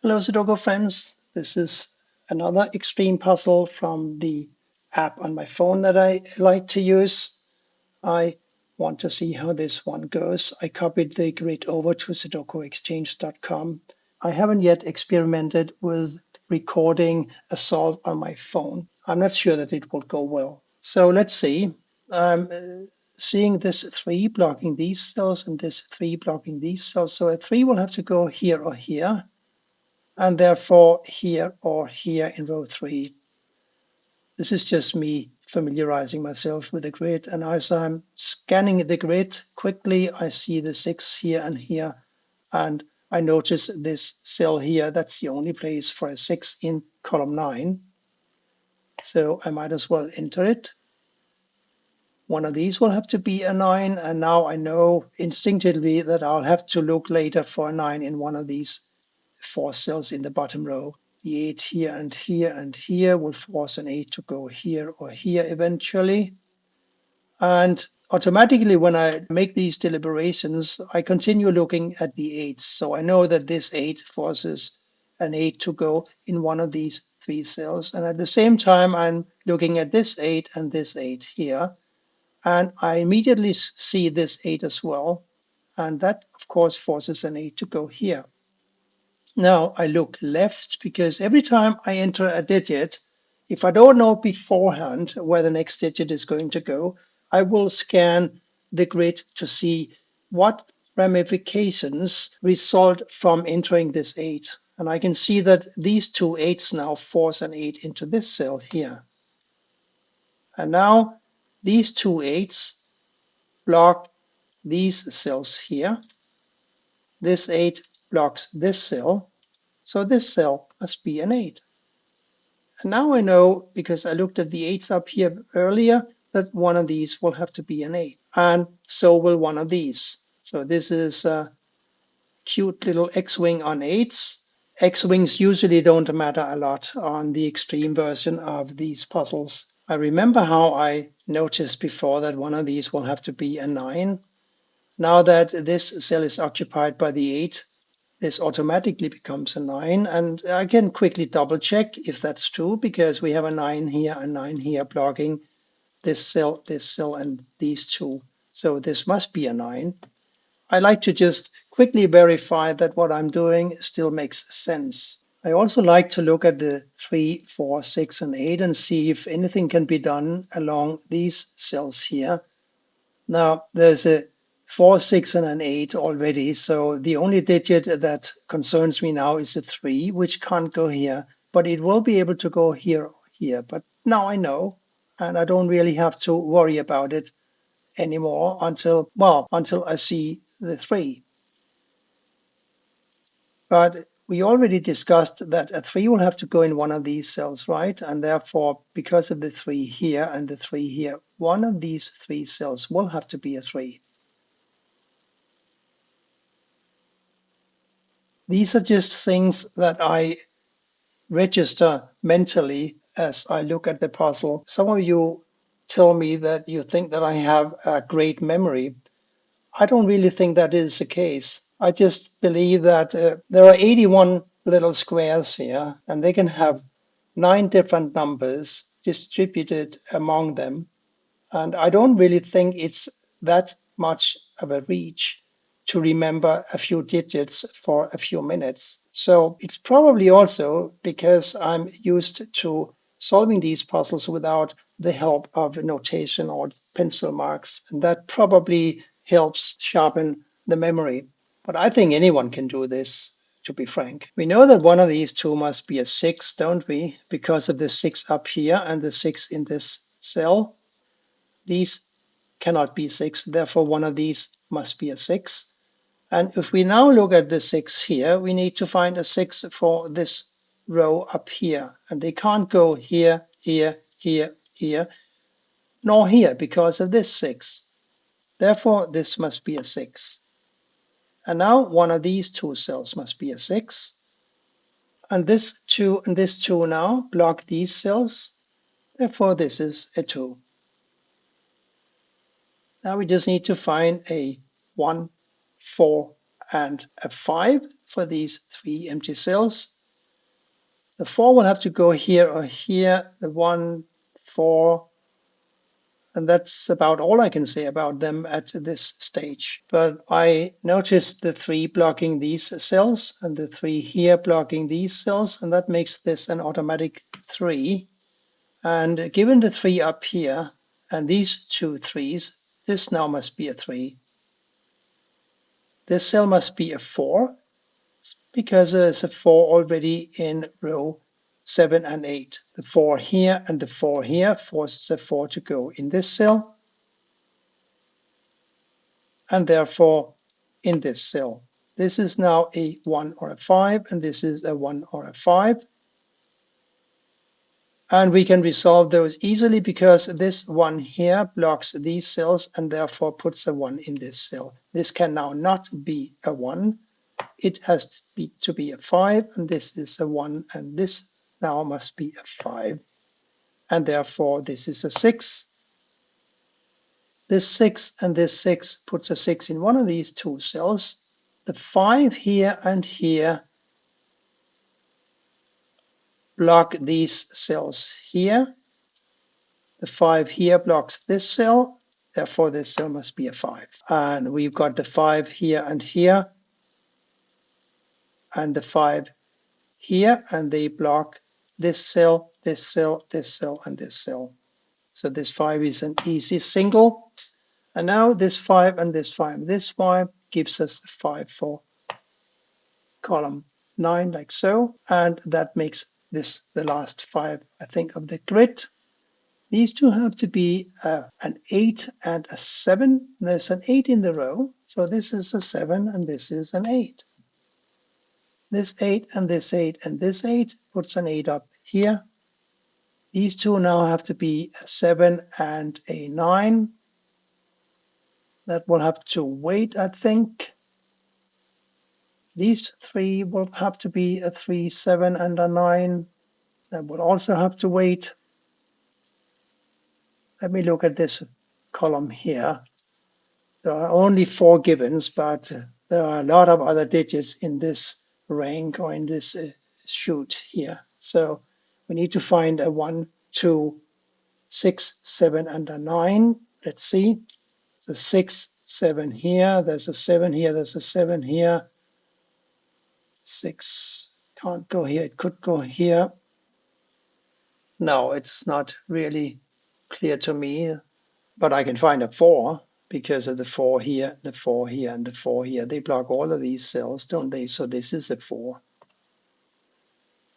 Hello Sudoku friends, this is another extreme puzzle from the app on my phone that I like to use. I want to see how this one goes. I copied the grid over to sudokuexchange.com. I haven't yet experimented with recording a solve on my phone. I'm not sure that it will go well. So let's see. I'm seeing this 3 blocking these cells and this 3 blocking these cells. So a 3 will have to go here or here, and therefore here or here in row 3. This is just me familiarizing myself with the grid, and as I'm scanning the grid quickly, I see the 6 here and here, and I notice this cell here. That's the only place for a 6 in column 9, so I might as well enter it. One of these will have to be a 9, and now I know instinctively that I'll have to look later for a 9 in one of these 4 cells in the bottom row. The 8 here and here and here will force an 8 to go here or here eventually. And automatically, when I make these deliberations, I continue looking at the 8s. So I know that this 8 forces an 8 to go in one of these 3 cells. And at the same time, I'm looking at this 8 and this 8 here. And I immediately see this 8 as well. And that, of course, forces an 8 to go here. Now I look left because every time I enter a digit, if I don't know beforehand where the next digit is going to go, I will scan the grid to see what ramifications result from entering this 8. And I can see that these two 8s now force an 8 into this cell here. And now these two 8s block these cells here. This 8 blocks this cell. So this cell must be an 8. And now I know, because I looked at the 8s up here earlier, that one of these will have to be an 8. And so will one of these. So this is a cute little X-wing on 8s. X-wings usually don't matter a lot on the extreme version of these puzzles. I remember how I noticed before that one of these will have to be a 9. Now that this cell is occupied by the 8, this automatically becomes a 9. And I can quickly double check if that's true, because we have a 9 here, a 9 here blocking this cell, and these two. So this must be a 9. I like to just quickly verify that what I'm doing still makes sense. I also like to look at the 3, 4, 6, and 8 and see if anything can be done along these cells here. Now, there's a 4, 6, and an 8 already, so the only digit that concerns me now is a 3, which can't go here, but it will be able to go here or here. But now I know, and I don't really have to worry about it anymore until I see the 3. But we already discussed that a 3 will have to go in one of these cells, right? And therefore, because of the 3 here and the 3 here, one of these 3 cells will have to be a 3. These are just things that I register mentally as I look at the puzzle. Some of you tell me that you think that I have a great memory. I don't really think that is the case. I just believe that there are 81 little squares here, and they can have 9 different numbers distributed among them. And I don't really think it's that much of a reach to remember a few digits for a few minutes. So it's probably also because I'm used to solving these puzzles without the help of notation or pencil marks. And that probably helps sharpen the memory. But I think anyone can do this, to be frank. We know that one of these two must be a 6, don't we? Because of the 6 up here and the 6 in this cell. These cannot be 6, therefore one of these must be a 6. And if we now look at the 6 here, we need to find a 6 for this row up here. And they can't go here, here, here, here, nor here because of this 6. Therefore, this must be a 6. And now one of these two cells must be a 6. And this 2 and this 2 now block these cells. Therefore, this is a 2. Now we just need to find a 1, 4, and a 5 for these 3 empty cells. The 4 will have to go here or here, the 1, 4, and that's about all I can say about them at this stage. But I noticed the 3 blocking these cells and the 3 here blocking these cells, and that makes this an automatic 3. And given the 3 up here and these 2 3s, this now must be a 3. This cell must be a 4 because there's a 4 already in row 7 and 8. The 4 here and the 4 here forces the 4 to go in this cell and therefore in this cell. This is now a 1 or a 5 and this is a 1 or a 5. And we can resolve those easily because this 1 here blocks these cells and therefore puts a 1 in this cell. This can now not be a 1. It has to be a 5 and this is a 1 and this now must be a 5. And therefore this is a 6. This 6 and this 6 puts a 6 in one of these 2 cells. The 5 here and here block these cells here. The 5 here blocks this cell, therefore this cell must be a 5. And we've got the 5 here and here, and the 5 here, and they block this cell, this cell, this cell, and this cell. So this 5 is an easy single. And now this 5 and this 5. This 5 gives us a 5 for column 9, like so. And that makes this the last 5, I think, of the grid. These two have to be an 8 and a 7. There's an 8 in the row, so this is a 7 and this is an 8. This 8 and this 8 and this 8 puts an 8 up here. These two now have to be a 7 and a 9. That will have to wait, I think. These 3 will have to be a 3, 7 and a 9. That will also have to wait. Let me look at this column here. There are only 4 givens, but there are a lot of other digits in this rank or in this chute here. So we need to find a 1, 2, 6, 7, and a 9. Let's see. The 6, 7 here. There's a 7 here. There's a 7 here. 6 can't go here. It could go here. No, it's not really clear to me, but I can find a 4 because of the 4 here, the 4 here, and the 4 here. They block all of these cells, don't they? So this is a 4.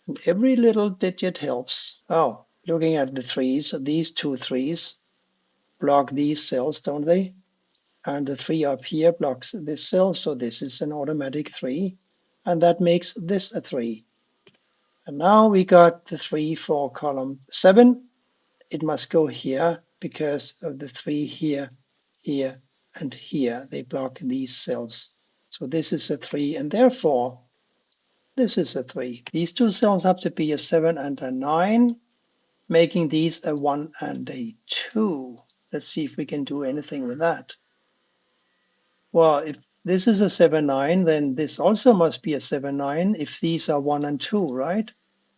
And every little digit helps. Oh, looking at the 3s, these 2 3s block these cells, don't they? And the 3 up here blocks this cell, so this is an automatic 3. And that makes this a 3. And now we got the 3 for column 7. It must go here because of the 3 here, here, and here. They block these cells. So this is a 3, and therefore this is a 3. These 2 cells have to be a 7 and a 9, making these a 1 and a 2. Let's see if we can do anything with that. Well, if this is a 7, 9, then this also must be a 7, 9 if these are 1 and 2, right?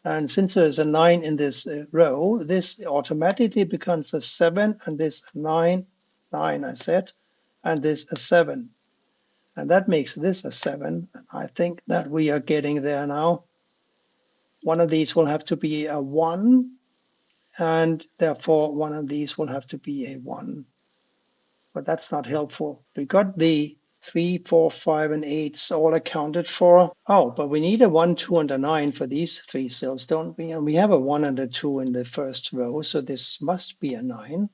And since there's a 9 in this row, this automatically becomes a 7, and this 9, 9 I said, and this a 7. And that makes this a 7. And I think that we are getting there now. One of these will have to be a 1, and therefore one of these will have to be a 1. But that's not helpful. We got the 3, 4, 5, and 8s all accounted for. Oh, but we need a 1, 2, and a 9 for these 3 cells, don't we? And we have a 1 and a 2 in the first row, so this must be a 9.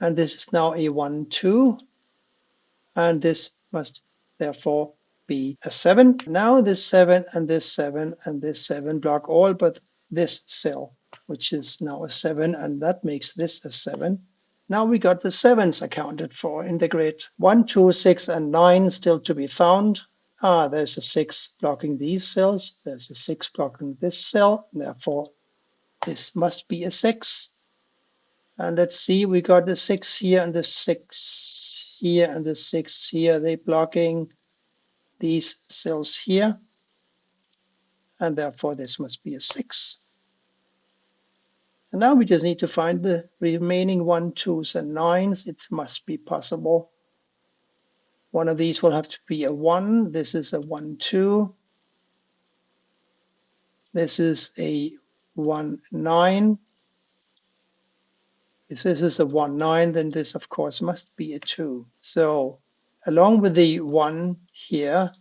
And this is now a 1, 2, and this must therefore be a 7. Now this 7 and this 7 and this 7 block all but this cell, which is now a 7, and that makes this a 7. Now we got the 7s accounted for in the grid. 1, 2, 6, and 9 still to be found. There's a 6 blocking these cells. There's a 6 blocking this cell. Therefore, this must be a 6. And let's see, we got the 6 here and the 6 here and the 6 here. They blocking these cells here. and therefore this must be a 6. And now we just need to find the remaining 1, 2s, and 9s. It must be possible. One of these will have to be a 1. This is a 1, 2. This is a 1, 9. If this is a 1, 9, then this, of course, must be a 2. So along with the 1 here,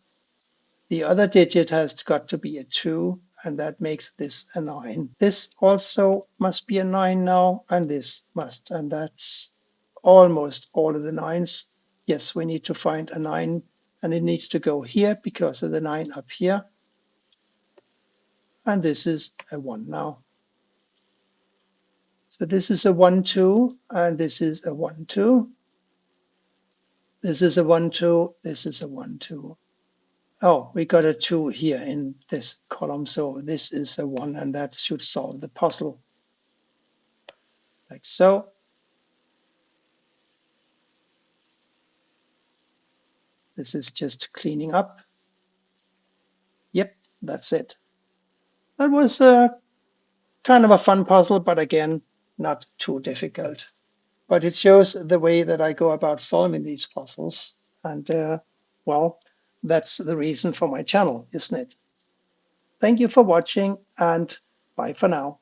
the other digit has got to be a 2, and that makes this a 9. This also must be a 9 now, and this must, and that's almost all of the 9s. Yes, we need to find a 9, and it needs to go here because of the 9 up here. And this is a 1 now. So this is a 1, 2, and this is a 1, 2. This is a 1, 2, this is a 1, 2. Oh, we got a 2 here in this column, so this is a 1, and that should solve the puzzle. Like so. This is just cleaning up. Yep, that's it. That was kind of a fun puzzle, but again, not too difficult. But it shows the way that I go about solving these puzzles. And well, that's the reason for my channel, isn't it? Thank you for watching, and bye for now.